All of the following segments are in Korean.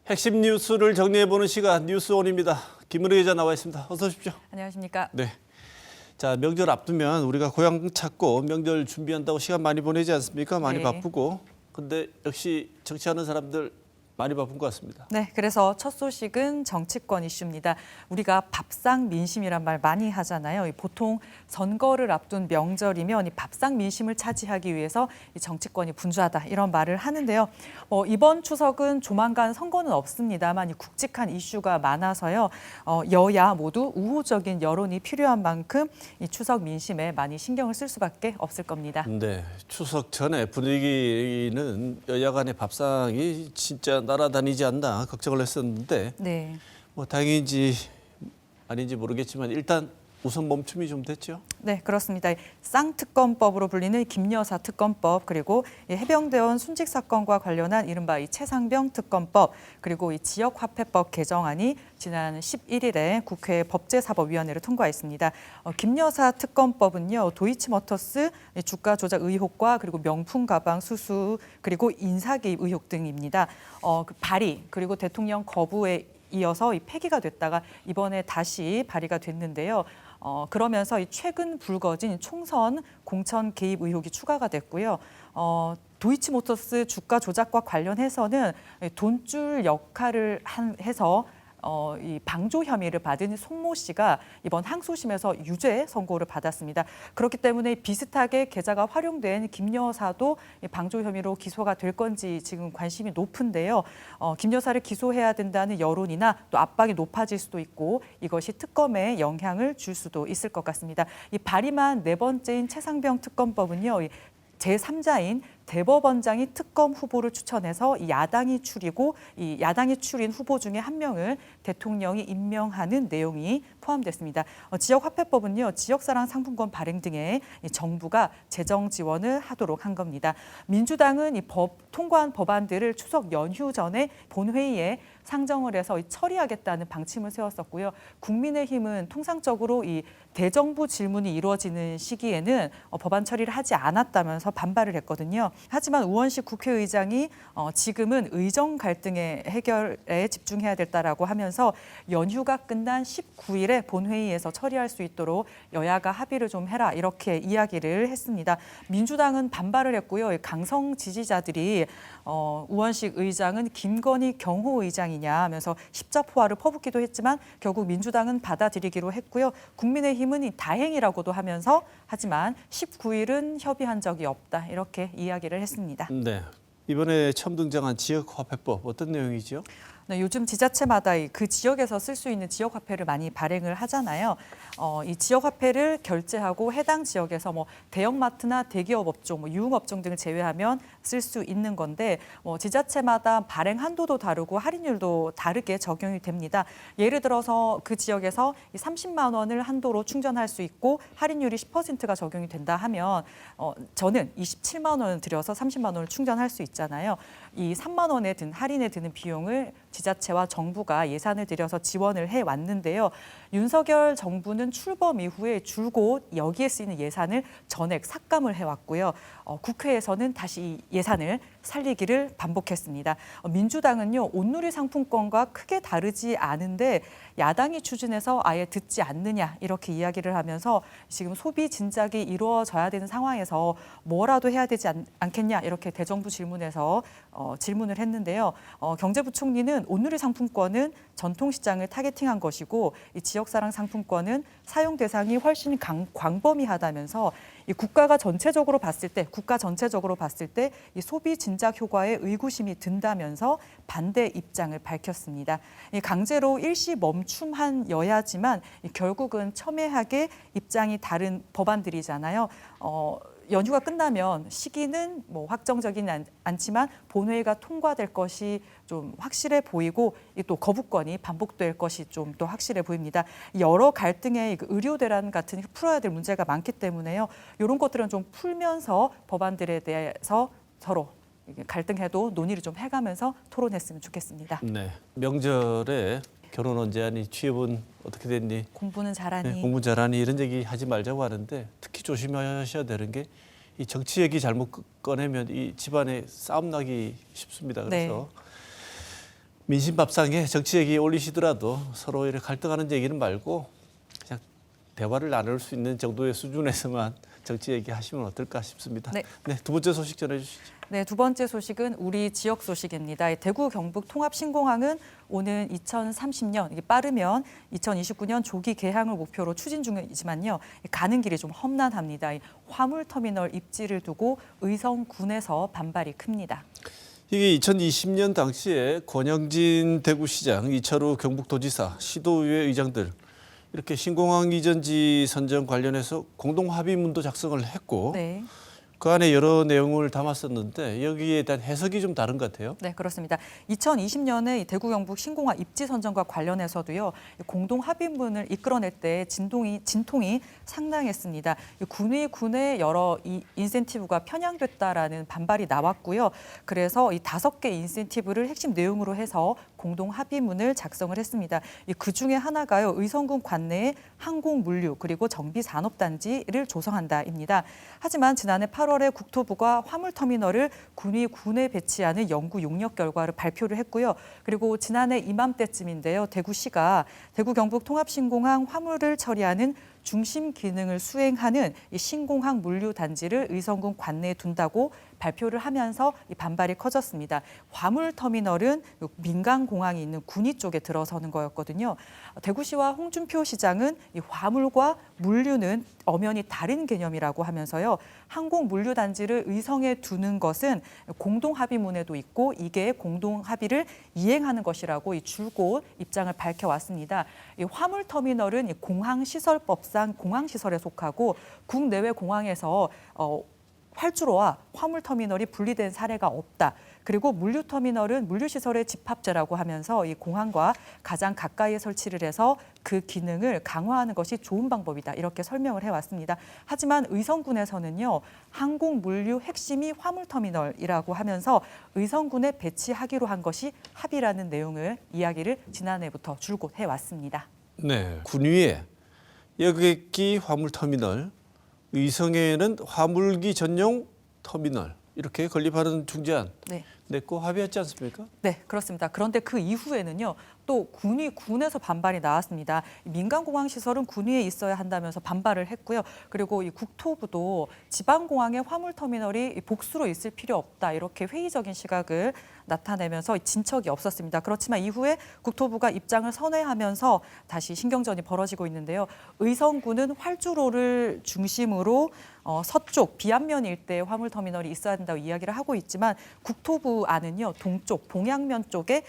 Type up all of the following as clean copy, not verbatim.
핵심 뉴스를 정리해보는 시간 뉴스온입니다. 김은혜 기자 나와 있습니다. 어서 오십시오. 안녕하십니까. 네. 자, 명절 앞두면 우리가 고향 찾고 명절 준비한다고 시간 많이 보내지 않습니까? 많이 네. 바쁘고. 근데 역시 정치하는 사람들 많이 바쁜 것 같습니다. 네, 그래서 첫 소식은 정치권 이슈입니다. 우리가 밥상 민심이란 말 많이 하잖아요. 보통 선거를 앞둔 명절이면 이 밥상 민심을 차지하기 위해서 이 정치권이 분주하다 이런 말을 하는데요. 이번 추석은 조만간 선거는 없습니다만 이 굵직한 이슈가 많아서요. 여야 모두 우호적인 여론이 필요한 만큼 이 추석 민심에 많이 신경을 쓸 수밖에 없을 겁니다. 네, 추석 전에 분위기는 여야 간의 밥상이 진짜 날아다니지 않나 걱정을 했었는데 네. 뭐 다행인지 아닌지 모르겠지만 일단 우선 멈춤이 좀 됐죠. 네, 그렇습니다. 쌍특검법으로 불리는 김여사 특검법, 그리고 해병대원 순직 사건과 관련한 이른바 이 최상병 특검법, 그리고 이 지역화폐법 개정안이 지난 11일에 국회 법제사법위원회를 통과했습니다. 김여사 특검법은요, 도이치모터스 주가 조작 의혹과 그리고 명품 가방 수수, 그리고 인사 개입 의혹 등입니다. 그 발의 그리고 대통령 거부에 이어서 이 폐기가 됐다가 이번에 다시 발의가 됐는데요. 그러면서 이 최근 불거진 총선 공천 개입 의혹이 추가가 됐고요. 도이치모터스 주가 조작과 관련해서는 돈줄 역할을 해서 이 방조 혐의를 받은 송모 씨가 이번 항소심에서 유죄 선고를 받았습니다. 그렇기 때문에 비슷하게 계좌가 활용된 김 여사도 방조 혐의로 기소가 될 건지 지금 관심이 높은데요. 김 여사를 기소해야 된다는 여론이나 또 압박이 높아질 수도 있고 이것이 특검에 영향을 줄 수도 있을 것 같습니다. 이 발의만 네 번째인 최상병 특검법은요. 제3자인 대법원장이 특검 후보를 추천해서 이 야당이 추린 후보 중에 한 명을 대통령이 임명하는 내용이 포함됐습니다. 지역화폐법은요, 지역사랑 상품권 발행 등에 정부가 재정 지원을 하도록 한 겁니다. 민주당은 이 통과한 법안들을 추석 연휴 전에 본회의에 상정을 해서 처리하겠다는 방침을 세웠었고요. 국민의힘은 통상적으로 이 대정부 질문이 이루어지는 시기에는 법안 처리를 하지 않았다면서 반발을 했거든요. 하지만 우원식 국회의장이 지금은 의정 갈등의 해결에 집중해야 됐다라고 하면서 연휴가 끝난 19일에 본회의에서 처리할 수 있도록 여야가 합의를 좀 해라 이렇게 이야기를 했습니다. 민주당은 반발을 했고요. 강성 지지자들이 우원식 의장은 김건희 경호 의장이냐 하면서 십자포화를 퍼붓기도 했지만 결국 민주당은 받아들이기로 했고요. 국민의힘은 다행이라고도 하면서 하지만 19일은 협의한 적이 없다 이렇게 이야기를 했습니다. 네. 이번에 처음 등장한 지역화폐법 어떤 내용이죠? 네, 요즘 지자체마다 그 지역에서 쓸 수 있는 지역화폐를 많이 발행을 하잖아요. 이 지역화폐를 결제하고 해당 지역에서 대형마트나 대기업 업종, 유흥업종 등을 제외하면 쓸 수 있는 건데 지자체마다 발행 한도도 다르고 할인율도 다르게 적용이 됩니다. 예를 들어서 그 지역에서 30만 원을 한도로 충전할 수 있고 할인율이 10%가 적용이 된다 하면 저는 27만 원을 들여서 30만 원을 충전할 수 있잖아요. 이 3만 원에 할인에 드는 비용을 지자체와 정부가 예산을 들여서 지원을 해왔는데요. 윤석열 정부는 출범 이후에 줄곧 여기에 쓰이는 예산을 전액 삭감을 해왔고요. 국회에서는 다시 이 예산을 살리기를 반복했습니다. 민주당은요, 온누리 상품권과 크게 다르지 않은데 야당이 추진해서 아예 듣지 않느냐 이렇게 이야기를 하면서 지금 소비 진작이 이루어져야 되는 상황에서 뭐라도 해야 되지 않겠냐 이렇게 대정부 질문에서 질문을 했는데요. 경제부총리는 온누리 상품권은 전통시장을 타겟팅한 것이고 이 지역사랑 상품권은 사용 대상이 훨씬 광범위하다면서 이 국가 전체적으로 봤을 때 이 소비 진작 효과에 의구심이 든다면서 반대 입장을 밝혔습니다. 이 강제로 일시 멈춤한 여야지만 결국은 첨예하게 입장이 다른 법안들이잖아요. 연휴가 끝나면 시기는 확정적이는 않지만 본회의가 통과될 것이 좀 확실해 보이고 또 거부권이 반복될 것이 좀 더 확실해 보입니다. 여러 갈등의 의료 대란 같은 풀어야 될 문제가 많기 때문에요. 이런 것들은 좀 풀면서 법안들에 대해서 서로 갈등해도 논의를 좀 해가면서 토론했으면 좋겠습니다. 네. 명절에 결혼 언제 하니, 취업은 어떻게 됐니, 공부는 잘하니, 네, 공부 잘하니 이런 얘기 하지 말자고 하는데 특히 조심하셔야 되는 게 이 정치 얘기 잘못 꺼내면 이 집안에 싸움 나기 쉽습니다. 그래서 민심 밥상에 정치 얘기 올리시더라도 서로 이렇게 갈등하는 얘기는 말고 그냥 대화를 나눌 수 있는 정도의 수준에서만 정치 얘기하시면 어떨까 싶습니다. 네. 네, 두 번째 소식 전해주시죠. 네, 두 번째 소식은 우리 지역 소식입니다. 대구 경북 통합 신공항은 오는 2030년, 이게 빠르면 2029년 조기 개항을 목표로 추진 중이지만요. 가는 길이 좀 험난합니다. 이 화물터미널 입지를 두고 의성군에서 반발이 큽니다. 이게 2020년 당시에 권영진 대구시장, 이철우 경북도지사, 시도의회 의장들 이렇게 신공항 이전지 선정 관련해서 공동 합의문도 작성을 했고 네. 그 안에 여러 내용을 담았었는데 여기에 대한 해석이 좀 다른 것 같아요. 네, 그렇습니다. 2020년에 대구 경북 신공항 입지 선정과 관련해서도요. 공동 합의문을 이끌어낼 때 진통이 상당했습니다. 군의 여러 인센티브가 편향됐다라는 반발이 나왔고요. 그래서 이 5개 인센티브를 핵심 내용으로 해서 공동 합의문을 작성을 했습니다. 그 중에 하나가요. 의성군 관내에 항공물류 그리고 정비산업단지를 조성한다입니다. 하지만 지난해 8월에 국토부가 화물터미널을 군에 배치하는 연구 용역 결과를 발표를 했고요. 그리고 지난해 이맘때쯤인데요. 대구시가 대구 경북 통합신공항 화물을 처리하는 중심 기능을 수행하는 이 신공항 물류 단지를 의성군 관내에 둔다고 발표를 하면서 이 반발이 커졌습니다. 화물터미널은 민간 공항이 있는 군위 쪽에 들어서는 거였거든요. 대구시와 홍준표 시장은 이 화물과 물류는 엄연히 다른 개념이라고 하면서요. 항공 물류 단지를 의성에 두는 것은 공동 합의문에도 있고 이게 공동 합의를 이행하는 것이라고 이 줄곧 입장을 밝혀왔습니다. 이 화물터미널은 이 공항시설법상 공항시설에 속하고 국내외 공항에서 활주로와 화물터미널이 분리된 사례가 없다. 그리고 물류터미널은 물류시설의 집합제라고 하면서 이 공항과 가장 가까이에 설치를 해서 그 기능을 강화하는 것이 좋은 방법이다. 이렇게 설명을 해왔습니다. 하지만 의성군에서는요. 항공물류 핵심이 화물터미널이라고 하면서 의성군에 배치하기로 한 것이 합의라는 내용을 이야기를 지난해부터 줄곧 해왔습니다. 네, 군위에 여객기 화물터미널, 의성에는 화물기 전용 터미널 이렇게 건립하는 중재안 네. 냈고 합의했지 않습니까? 네, 그렇습니다. 그런데 그 이후에는요. 또 군에서 반발이 나왔습니다. 민간공항 시설은 군위에 있어야 한다면서 반발을 했고요. 그리고 이 국토부도 지방공항의 화물터미널이 복수로 있을 필요 없다. 이렇게 회의적인 시각을 나타내면서 진척이 없었습니다. 그렇지만 이후에 국토부가 입장을 선회하면서 다시 신경전이 벌어지고 있는데요. 의성군은 활주로를 중심으로 서쪽 비안면 일대에 화물터미널이 있어야 된다고 이야기를 하고 있지만 국토부 안은요. 동쪽 동양면 쪽에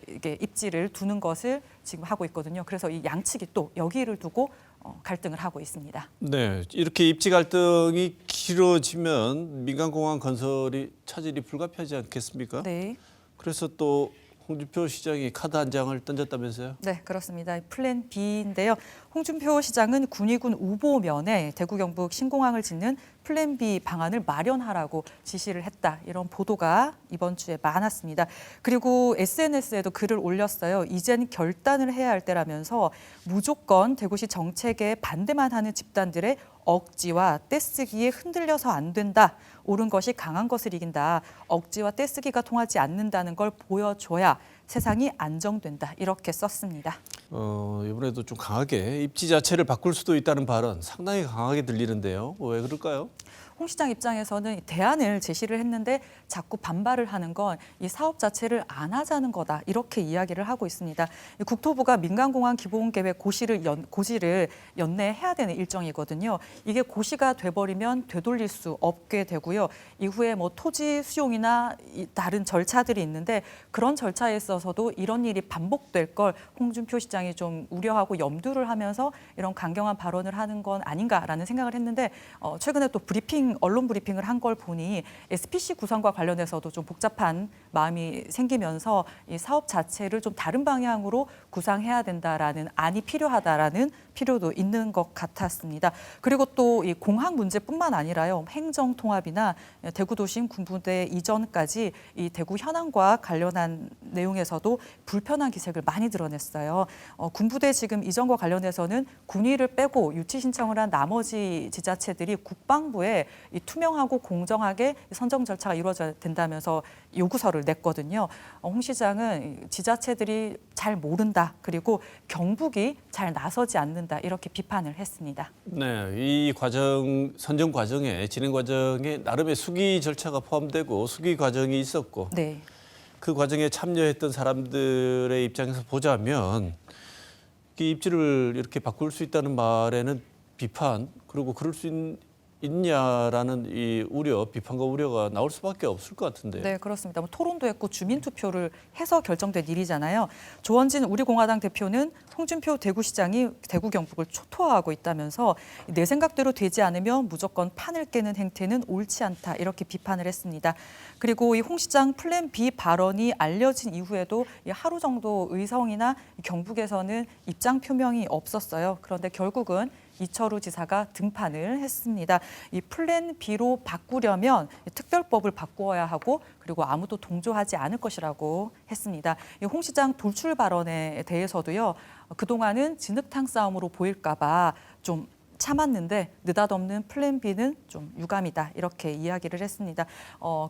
이게 입지를 두는 것을 지금 하고 있거든요. 그래서 이 양측이 또 여기를 두고 갈등을 하고 있습니다. 네, 이렇게 입지 갈등이 길어지면 민간공항 건설이 차질이 불가피하지 않겠습니까? 네. 그래서 또 홍준표 시장이 카드 한 장을 던졌다면서요? 네, 그렇습니다. 플랜 B인데요. 홍준표 시장은 군위군 우보면에 대구 경북 신공항을 짓는 플랜 B 방안을 마련하라고 지시를 했다. 이런 보도가 이번 주에 많았습니다. 그리고 SNS에도 글을 올렸어요. 이젠 결단을 해야 할 때라면서 무조건 대구시 정책에 반대만 하는 집단들의 억지와 떼쓰기에 흔들려서 안 된다. 옳은 것이 강한 것을 이긴다. 억지와 떼쓰기가 통하지 않는다는 걸 보여줘야 세상이 안정된다. 이렇게 썼습니다. 이번에도 좀 강하게 입지 자체를 바꿀 수도 있다는 발언 상당히 강하게 들리는데요. 왜 그럴까요? 홍 시장 입장에서는 대안을 제시를 했는데 자꾸 반발을 하는 건 이 사업 자체를 안 하자는 거다. 이렇게 이야기를 하고 있습니다. 국토부가 민간공항 기본계획 고시를 연내해야 되는 일정이거든요. 이게 고시가 돼버리면 되돌릴 수 없게 되고요. 이후에 뭐 토지 수용이나 다른 절차들이 있는데 그런 절차에 있어서도 이런 일이 반복될 걸 홍준표 시장이 좀 우려하고 염두를 하면서 이런 강경한 발언을 하는 건 아닌가라는 생각을 했는데 최근에 또 언론 브리핑을 한 걸 보니 SPC 구성과 관련해서도 좀 복잡한 마음이 생기면서 이 사업 자체를 좀 다른 방향으로 구상해야 된다라는 안이 필요하다라는 필요도 있는 것 같았습니다. 그리고 또 이 공항 문제뿐만 아니라요. 행정 통합이나 대구도심 군부대 이전까지 이 대구 현안과 관련한 내용에서도 불편한 기색을 많이 드러냈어요. 군부대 지금 이전과 관련해서는 군위를 빼고 유치 신청을 한 나머지 지자체들이 국방부에 이 투명하고 공정하게 선정 절차가 이루어져야 된다면서 요구서를 냈거든요. 홍 시장은 지자체들이 잘 모른다. 그리고 경북이 잘 나서지 않는다. 이렇게 비판을 했습니다. 네, 이 과정 선정 과정에 진행 과정에 나름의 수기 절차가 포함되고 수기 과정이 있었고 네. 그 과정에 참여했던 사람들의 입장에서 보자면 이 입지를 이렇게 바꿀 수 있다는 말에는 비판 그리고 그럴 수 있냐라는 이 우려, 비판과 우려가 나올 수밖에 없을 것 같은데요. 네, 그렇습니다. 뭐 토론도 했고 주민 투표를 해서 결정된 일이잖아요. 조원진 우리공화당 대표는 홍준표 대구시장이 대구 경북을 초토화하고 있다면서 내 생각대로 되지 않으면 무조건 판을 깨는 행태는 옳지 않다 이렇게 비판을 했습니다. 그리고 이 홍 시장 플랜 B 발언이 알려진 이후에도 하루 정도 의성이나 경북에서는 입장 표명이 없었어요. 그런데 결국은 이철우 지사가 등판을 했습니다. 이 플랜 B로 바꾸려면 특별법을 바꾸어야 하고 그리고 아무도 동조하지 않을 것이라고 했습니다. 이 홍 시장 돌출 발언에 대해서도요. 그동안은 진흙탕 싸움으로 보일까 봐 좀 참았는데 느닷없는 플랜 B는 좀 유감이다 이렇게 이야기를 했습니다.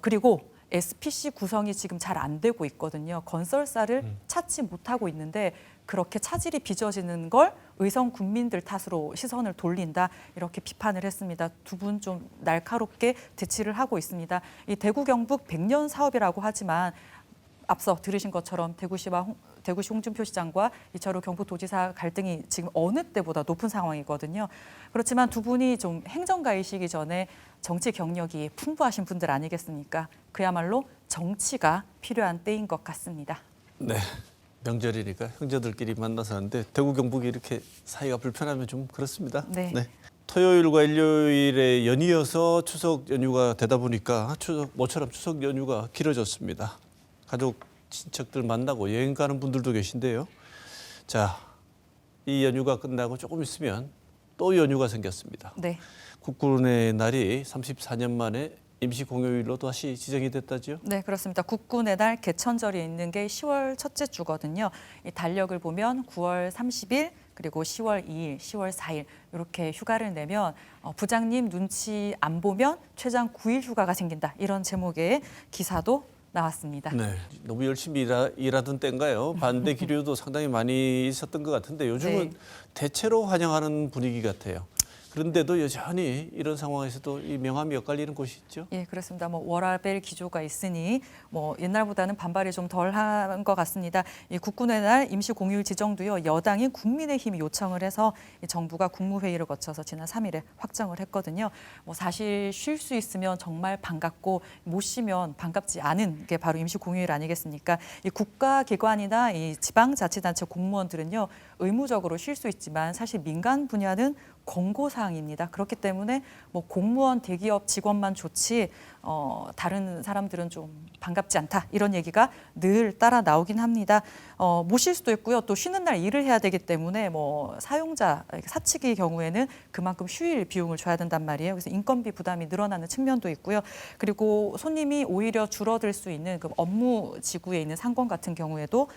그리고 SPC 구성이 지금 잘 안 되고 있거든요. 건설사를 찾지 못하고 있는데 그렇게 차질이 빚어지는 걸 의성 군민들 탓으로 시선을 돌린다 이렇게 비판을 했습니다. 두 분 좀 날카롭게 대치를 하고 있습니다. 이 대구 경북 100년 사업이라고 하지만 앞서 들으신 것처럼 대구시 홍준표 시장과 이철우 경북도지사 갈등이 지금 어느 때보다 높은 상황이거든요. 그렇지만 두 분이 좀 행정가이시기 전에 정치 경력이 풍부하신 분들 아니겠습니까? 그야말로 정치가 필요한 때인 것 같습니다. 네, 명절이니까 형제들끼리 만나서 하는데 대구 경북이 이렇게 사이가 불편하면 좀 그렇습니다. 네. 토요일과 일요일에 연이어서 추석 연휴가 되다 보니까 모처럼 추석 연휴가 길어졌습니다. 가족, 친척들 만나고 여행 가는 분들도 계신데요. 자, 이 연휴가 끝나고 조금 있으면 또 연휴가 생겼습니다. 네. 국군의 날이 34년 만에 임시 공휴일로 다시 지정이 됐다죠? 네, 그렇습니다. 국군의 날 개천절이 있는 게 10월 첫째 주거든요. 이 달력을 보면 9월 30일 그리고 10월 2일, 10월 4일 이렇게 휴가를 내면 부장님 눈치 안 보면 최장 9일 휴가가 생긴다. 이런 제목의 기사도 나왔습니다. 네, 너무 열심히 일하던 때인가요? 반대 기류도 상당히 많이 있었던 것 같은데 요즘은 네. 대체로 환영하는 분위기 같아요. 그런데도 여전히 이런 상황에서도 이 명함이 엇갈리는 곳이 있죠. 예, 그렇습니다. 뭐 워라벨 기조가 있으니 뭐 옛날보다는 반발이 좀 덜한 것 같습니다. 이 국군의 날 임시 공휴일 지정도요. 여당인 국민의힘이 요청을 해서 정부가 국무회의를 거쳐서 지난 3일에 확정을 했거든요. 뭐 사실 쉴 수 있으면 정말 반갑고 못 쉬면 반갑지 않은 게 바로 임시 공휴일 아니겠습니까? 이 국가기관이나 이 지방자치단체 공무원들은요. 의무적으로 쉴 수 있지만 사실 민간 분야는 권고사항입니다. 그렇기 때문에 뭐 공무원, 대기업 직원만 좋지 다른 사람들은 좀 반갑지 않다. 이런 얘기가 늘 따라 나오긴 합니다. 못 쉴 수도 있고요. 또 쉬는 날 일을 해야 되기 때문에 뭐 사용자, 사측의 경우에는 그만큼 휴일 비용을 줘야 된단 말이에요. 그래서 인건비 부담이 늘어나는 측면도 있고요. 그리고 손님이 오히려 줄어들 수 있는 그 업무 지구에 있는 상권 같은 경우에도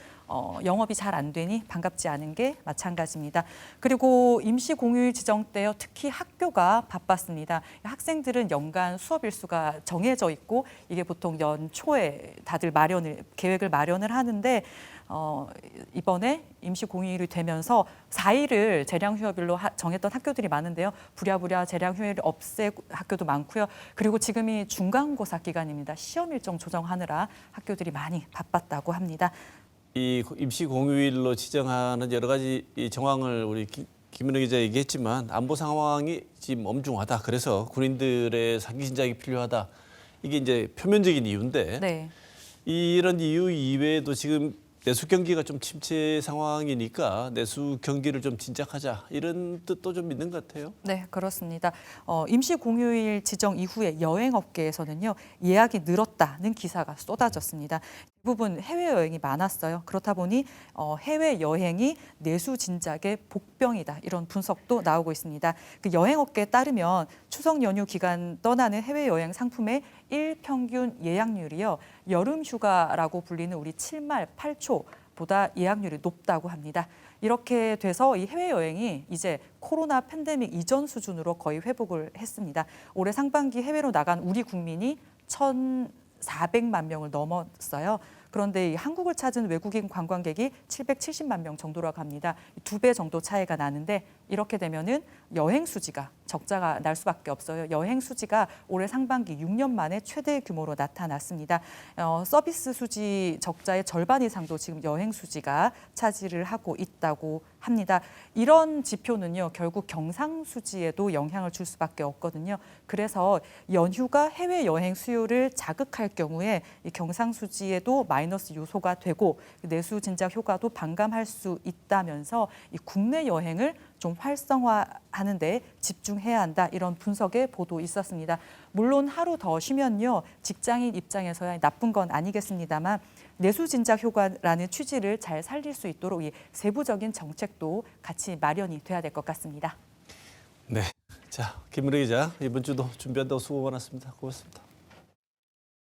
영업이 잘 안 되니 반갑지 않은 게 마찬가지입니다. 그리고 임시 공휴일 지정 때요. 특히 학교가 바빴습니다. 학생들은 연간 수업 일수가 정해져 있고 이게 보통 연초에 다들 계획을 마련을 하는데 이번에 임시 공휴일이 되면서 4일을 재량 휴업일로 정했던 학교들이 많은데요. 부랴부랴 재량 휴일을 없애고 학교도 많고요. 그리고 지금이 중간고사 기간입니다. 시험 일정 조정하느라 학교들이 많이 바빴다고 합니다. 이 임시 공휴일로 지정하는 여러 가지 이 정황을 우리 김은혜 기자 얘기했지만 안보 상황이 지금 엄중하다. 그래서 군인들의 상기 진작이 필요하다. 이게 이제 표면적인 이유인데 네. 이런 이유 이외에도 지금 내수 경기가 좀 침체 상황이니까 내수 경기를 좀 진작하자 이런 뜻도 좀 있는 것 같아요. 네, 그렇습니다. 임시 공휴일 지정 이후에 여행업계에서는요 예약이 늘었다는 기사가 쏟아졌습니다. 대부분 해외여행이 많았어요. 그렇다 보니 해외여행이 내수 진작의 복병이다. 이런 분석도 나오고 있습니다. 그 여행업계에 따르면 추석 연휴 기간 떠나는 해외여행 상품의 일평균 예약률이요. 여름휴가라고 불리는 우리 7말 8초보다 예약률이 높다고 합니다. 이렇게 돼서 이 해외여행이 이제 코로나 팬데믹 이전 수준으로 거의 회복을 했습니다. 올해 상반기 해외로 나간 우리 국민이 1,400만 명을 넘었어요. 그런데 이 한국을 찾은 외국인 관광객이 770만 명 정도라고 합니다. 2배 정도 차이가 나는데 이렇게 되면은 여행 수지가 적자가 날 수밖에 없어요. 여행 수지가 올해 상반기 6년 만에 최대 규모로 나타났습니다. 서비스 수지 적자의 절반 이상도 지금 여행 수지가 차지를 하고 있다고 합니다. 이런 지표는요, 결국 경상 수지에도 영향을 줄 수밖에 없거든요. 그래서 연휴가 해외 여행 수요를 자극할 경우에 이 경상 수지에도 마이너스 요소가 되고 내수 진작 효과도 반감할 수 있다면서 이 국내 여행을 좀 활성화하는 데 집중해야 한다. 이런 분석의 보도 있었습니다. 물론 하루 더 쉬면요. 직장인 입장에서야 나쁜 건 아니겠습니다만 내수 진작 효과라는 취지를 잘 살릴 수 있도록 이 세부적인 정책도 같이 마련이 돼야 될 것 같습니다. 네. 자, 김은혜 기자, 이번 주도 준비한다고 수고 많았습니다. 고맙습니다.